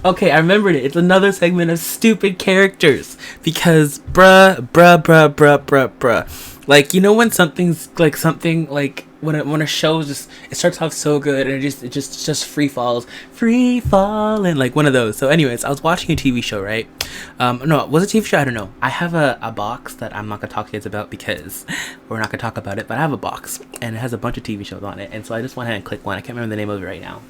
Okay, I remembered it. It's another segment of stupid characters. Because bruh. Like, you know when something's like something like when a show just it starts off so good and it just free falling like one of those. So anyways, I was watching a TV show, right? No, was it a TV show? I don't know. I have a box that I'm not gonna talk to you guys about because we're not gonna talk about it, but I have a box and it has a bunch of TV shows on it, and so I just went ahead and clicked one. I can't remember the name of it right now.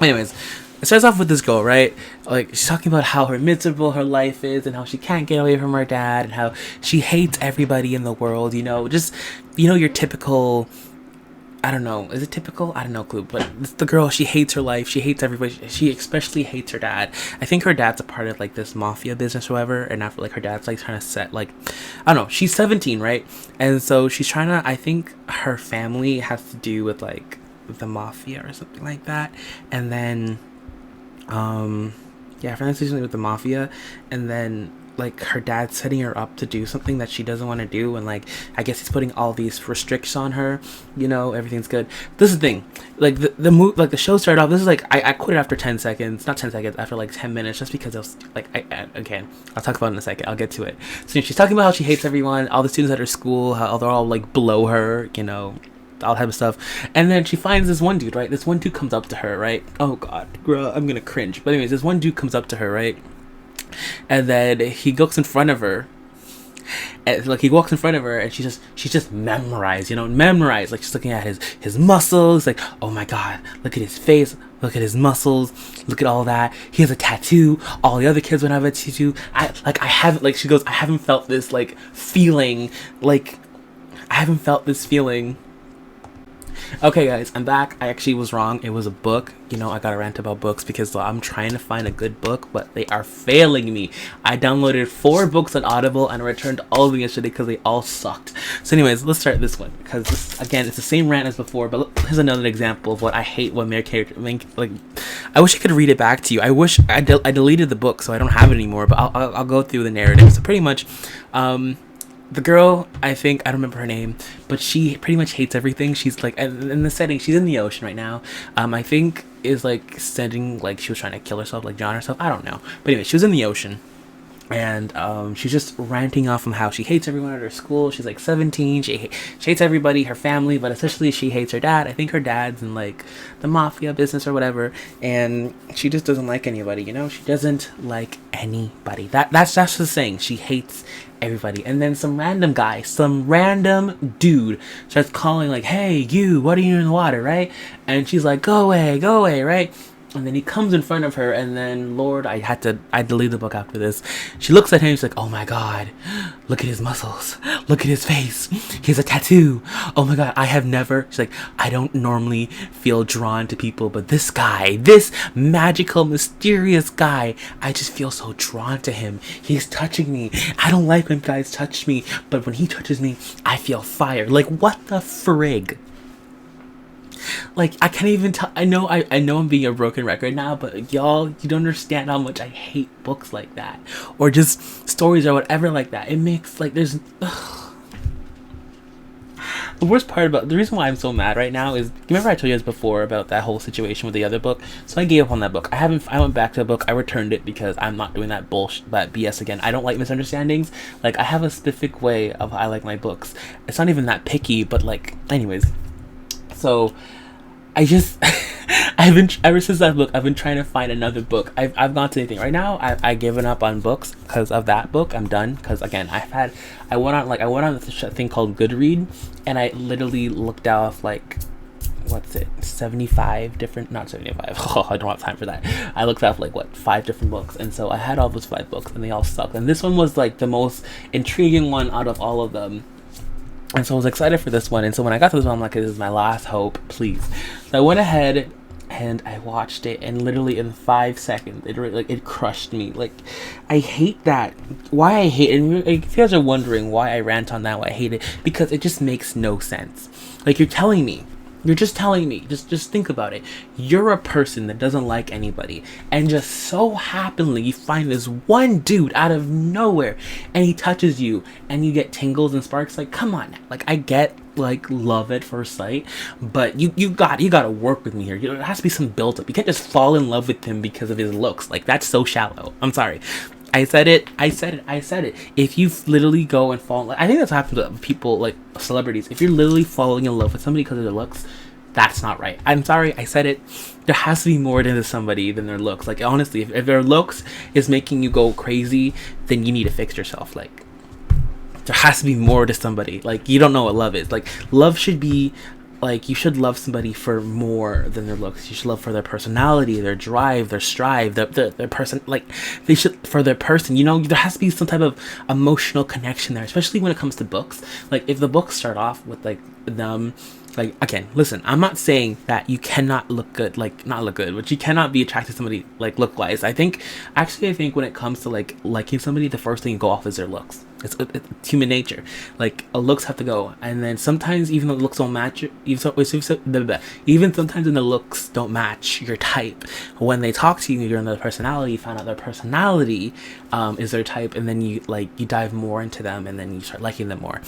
Anyways, it starts off with this girl, right? Like, she's talking about how miserable her life is and how she can't get away from her dad and how she hates everybody in the world, just, your typical, I don't know, is it typical? I don't know, clue, but it's the girl, she hates her life, she hates everybody, she especially hates her dad. I think her dad's a part of, like, this mafia business or whatever, and after, like, her dad's, like, trying to set, like, I don't know, she's 17, right? And so she's trying to, I think her family has to do with, like, the mafia or something like that, and then friends usually with the mafia, and then like her dad's setting her up to do something that she doesn't want to do, and like I guess he's putting all these restrictions on her, everything's good. This is the thing, like the show started off, this is like I quit it after 10 seconds, not 10 seconds, after like 10 minutes, just because it was like okay, I'll talk about it in a second, I'll get to it. So she's talking about how she hates everyone, all the students at her school, how they're all like below her, all type of stuff. And then she finds this one dude, right? This one dude comes up to her, right? Oh god, girl, I'm gonna cringe. But anyways, this one dude comes up to her, right? And then he goes in front of her, and like he walks in front of her, and she's just memorized, memorized. Like she's looking at his muscles, like, oh my god, look at his face, look at his muscles, look at all that. He has a tattoo. All the other kids would have a tattoo. She goes, I haven't felt this feeling. Okay, guys, I'm back. I actually was wrong. It was a book. I got a rant about books because I'm trying to find a good book, but they are failing me. I downloaded 4 books on Audible and returned all of them yesterday because they all sucked. So anyways, let's start this one because again, it's the same rant as before, but here's another example of what I hate when I wish I could read it back to you. I wish I deleted the book so I don't have it anymore, but I'll go through the narrative. So pretty much, the girl, I don't remember her name, but she pretty much hates everything. She's like, in the setting, she's in the ocean right now. I think is like sending, like she was trying to kill herself, like drown herself. I don't know. But anyway, she was in the ocean. And she's just ranting off from how she hates everyone at her school. She's like 17. She hates everybody, her family, but especially she hates her dad. I think her dad's in like the mafia business or whatever. And she just doesn't like anybody, She doesn't like anybody. That's the saying. She hates everybody. And then some random dude starts calling like, hey, you, what are you in the water, right? And she's like, go away, right? And then he comes in front of her, and then, Lord, I deleted the book after this. She looks at him, she's like, oh my god, look at his muscles, look at his face, he has a tattoo, oh my god, she's like, I don't normally feel drawn to people, but this guy, this magical, mysterious guy, I just feel so drawn to him. He's touching me. I don't like when guys touch me, but when he touches me, I feel fire. Like, what the frig? Like, I can't even tell. I know I'm being a broken record now, but y'all, you don't understand how much I hate books like that, or just stories or whatever like that. It makes the worst part about the reason why I'm so mad right now is, remember I told you guys before about that whole situation with the other book? So I gave up on that book. I went back to the book. I returned it because I'm not doing that bullshit, that BS again. I don't like misunderstandings. Like, I have a specific way of how I like my books. It's not even that picky, but like, anyways. So I've been, ever since that book, I've been trying to find another book. I've gone to anything. Right now, I've given up on books because of that book. I'm done because, again, I went on this thing called Goodread, and I literally looked off 75 different, not 75, I don't have time for that. I looked up 5 different books, and so I had all those 5 books, and they all sucked. And this one was the most intriguing one out of all of them. And so I was excited for this one. And so when I got to this one, I'm like, this is my last hope, please. So I went ahead and I watched it, and literally in 5 seconds, it crushed me. I hate that. Why I hate it, and if you guys are wondering why I rant on that, why I hate it, because it just makes no sense. You're just telling me, just think about it. You're a person that doesn't like anybody, and just so happily you find this one dude out of nowhere, and he touches you, and you get tingles and sparks. Come on now. I get like love at first sight, but you gotta work with me here. There has to be some build up. You can't just fall in love with him because of his looks. Like, that's so shallow. I'm sorry. I said it. If you literally go and fall, I think that's what happens to people, like celebrities. If you're literally falling in love with somebody because of their looks, that's not right. I'm sorry, I said it. There has to be more to somebody than their looks. Like, honestly, if their looks is making you go crazy, then you need to fix yourself. Like, there has to be more to somebody. Like, you don't know what love is. Like, love should be, like, you should love somebody for more than their looks. You should love for their personality, their drive, their strive, their person. Like, they should, for their person, you know, there has to be some type of emotional connection there, especially when it comes to books. Like, if the books start off with, like, them, like, again, listen, I'm not saying that you cannot look good, like, not look good, but you cannot be attracted to somebody, like, look-wise. I think when it comes to, like, liking somebody, the first thing you go off is their looks. It's human nature. Like, looks have to go, and then sometimes even though the looks don't match, even sometimes when the looks don't match your type, when they talk to you, you're in their personality, you find out their personality is their type, and then you dive more into them, and then you start liking them more.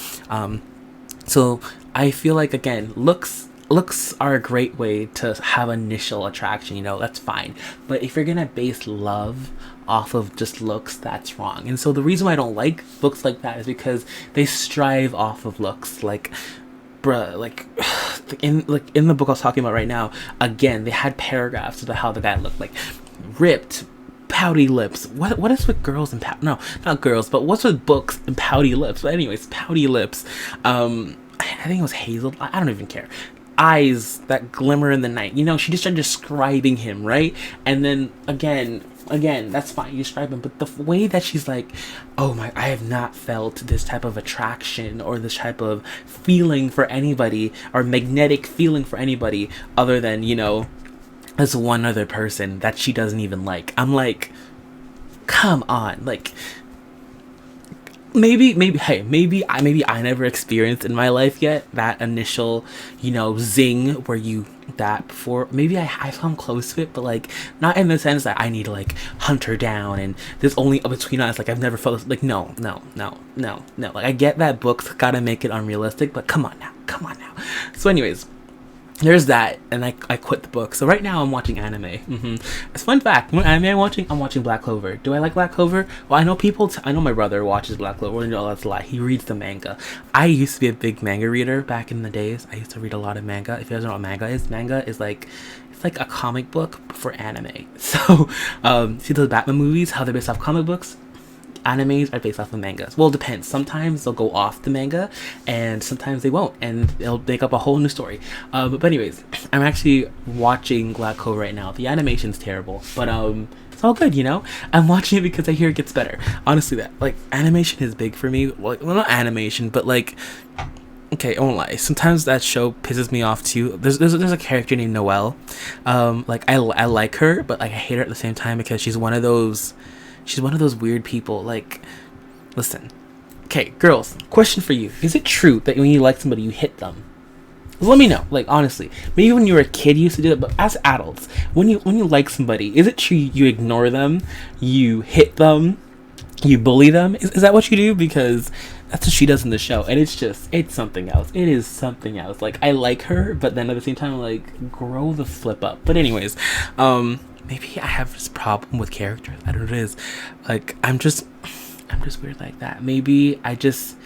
So I feel like, again, looks are a great way to have initial attraction, you know, that's fine. But if you're gonna base love off of just looks, that's wrong. And so the reason why I don't like books like that is because they strive off of looks. Like, bruh, like in the book I was talking about right now, again, they had paragraphs about how the guy looked, like ripped, pouty lips. What is with girls and no, not girls, but what's with books and pouty lips? But anyways, pouty lips. I think it was hazel. I don't even care. Eyes that glimmer in the night. You know, she just started describing him, right? And then again, that's fine, you describe him, but the way that she's like, oh my, I have not felt this type of attraction or this type of feeling for anybody, or magnetic feeling for anybody other than, you know, this one other person that she doesn't even like. I'm like, come on. Like, maybe I never experienced in my life yet that initial, you know, zing where you that before. Maybe I've come close to it, but like not in the sense that I need to like hunt her down and there's only between us. Like, I've never felt like no. Like, I get that books gotta make it unrealistic, but come on now. So anyways, there's that, and I quit the book. So right now I'm watching anime. It's fun fact. What anime I'm watching Black Clover. Do I like Black Clover? Well, I know I know my brother watches Black Clover. No, that's a lie. He reads the manga. I used to be a big manga reader back in the days. I used to read a lot of manga. If you guys don't know what manga is like, it's like a comic book for anime. So, see those Batman movies, how they're based off comic books? Animes are based off of mangas. Well, it depends. Sometimes they'll go off the manga, and sometimes they won't, and they'll make up a whole new story. But anyways, I'm actually watching Black Clover right now. The animation's terrible, but it's all good, you know. I'm watching it because I hear it gets better. Honestly, that like animation is big for me. Well, not animation, but like, okay, I won't lie. Sometimes that show pisses me off too. There's a character named Noelle. Like I like her, but like I hate her at the same time because she's one of those weird people. Like, listen, okay, girls, question for you: is it true that when you like somebody, you hit them? Let me know. Like, honestly, maybe when you were a kid, you used to do that, but as adults, when you like somebody, is it true you ignore them, you hit them, you bully them? Is that what you do? Because that's what she does in the show, and it's something else. It is something else. Like, I like her, but then at the same time, like, grow the flip up. But anyways, maybe I have this problem with characters. I don't know what it is. Like, I'm just weird like that. Maybe I just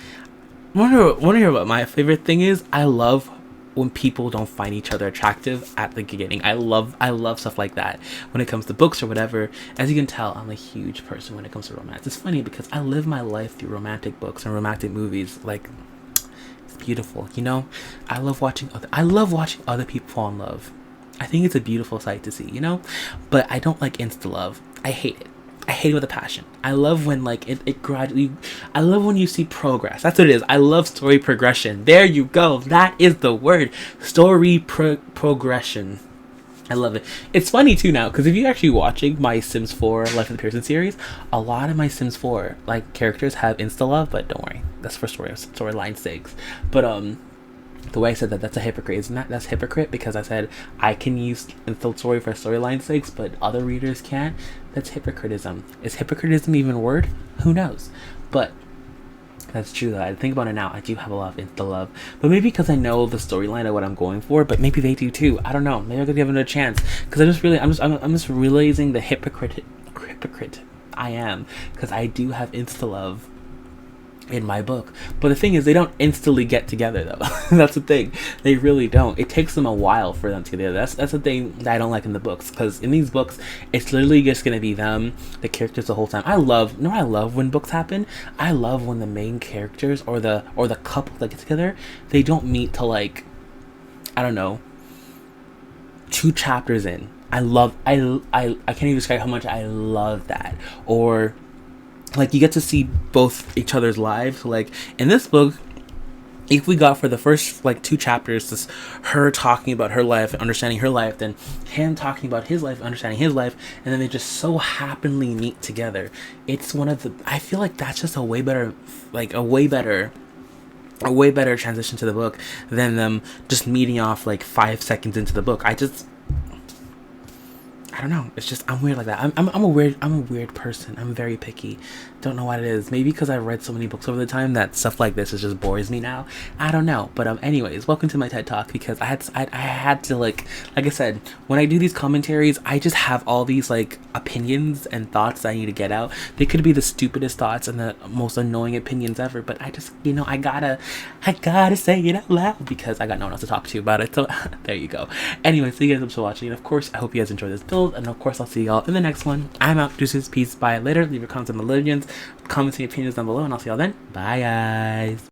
want to hear what my favorite thing is. I love when people don't find each other attractive at the beginning. I love stuff like that when it comes to books or whatever. As you can tell, I'm a huge person when it comes to romance. It's funny because I live my life through romantic books and romantic movies. Like, it's beautiful, you know. I love watching other people fall in love. I think it's a beautiful sight to see, you know. But I don't like insta love. I hate it. I hate it with a passion. I love when like it gradually. I love when you see progress. That's what it is. I love story progression. There you go. That is the word. Story progression. I love it. It's funny too now because if you're actually watching my Sims 4 Life of the Pearson series, a lot of my Sims 4 like characters have insta love, but don't worry, that's for storyline sakes. But the way I said that's a hypocrite. Isn't that's hypocrite because I said I can use insta story for storyline sakes, but other readers can't. That's hypocritism. Is hypocritism even a word? Who knows? But That's true though. I think about it now. I do have a lot of insta love, but maybe because I know the storyline of what I'm going for. But maybe they do too. I don't know. Maybe I could give it a chance because I'm just realizing the hypocrite I am, because I do have insta love in my book. But the thing is, they don't instantly get together though. That's the thing. They really don't. It takes them a while for them to get together. That's the thing that I don't like in the books, because in these books it's literally just gonna be them, the characters, the whole time. I love when books happen. I love when the main characters or the couple that get together, they don't meet till like, I don't know, 2 chapters in. I can't even describe how much I love that. Or like, you get to see both each other's lives. Like in this book, if we got for the first like 2 chapters, this her talking about her life, understanding her life, then him talking about his life, understanding his life, and then they just so happily meet together. It's one of the, I feel like that's just a way better transition to the book than them just meeting off like 5 seconds into the book. I don't know. It's just, I'm weird like that. I'm a weird person. I'm very picky. Don't know what it is. Maybe because I've read so many books over the time that stuff like this just bores me now. I don't know. But anyways, welcome to my TED Talk, because I had to like I said, when I do these commentaries, I just have all these like opinions and thoughts that I need to get out. They could be the stupidest thoughts and the most annoying opinions ever, but I just, I gotta say it out loud because I got no one else to talk to about it. So there you go. Anyway, thank you guys so much for watching, and of course I hope you guys enjoyed this build, and of course I'll see y'all in the next one. I'm out. Deuces, peace, bye, later. Leave your comments on the legends, comments and opinions down below, and I'll see y'all then. Bye guys.